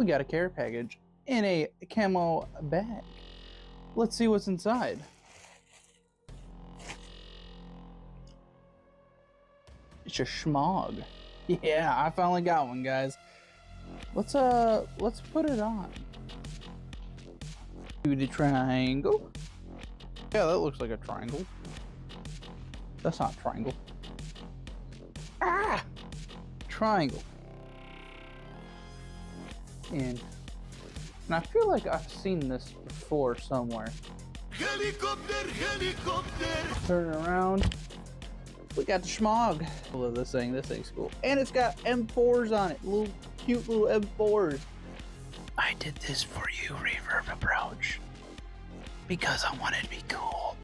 We got a care package in a camo bag. Let's see what's inside. It's a Schmog. Yeah, I finally got one, guys. Let's put it on. Do the triangle. Yeah, that looks like a triangle. That's not a triangle. Ah! Triangle. And I feel like I've seen this before somewhere. Helicopter, helicopter. Turn around. We got the Schmog. I love this thing. This thing's cool. And it's got M4s on it. Little cute little M4s. I did this for you, Reverb Approach, because I wanted to be cool.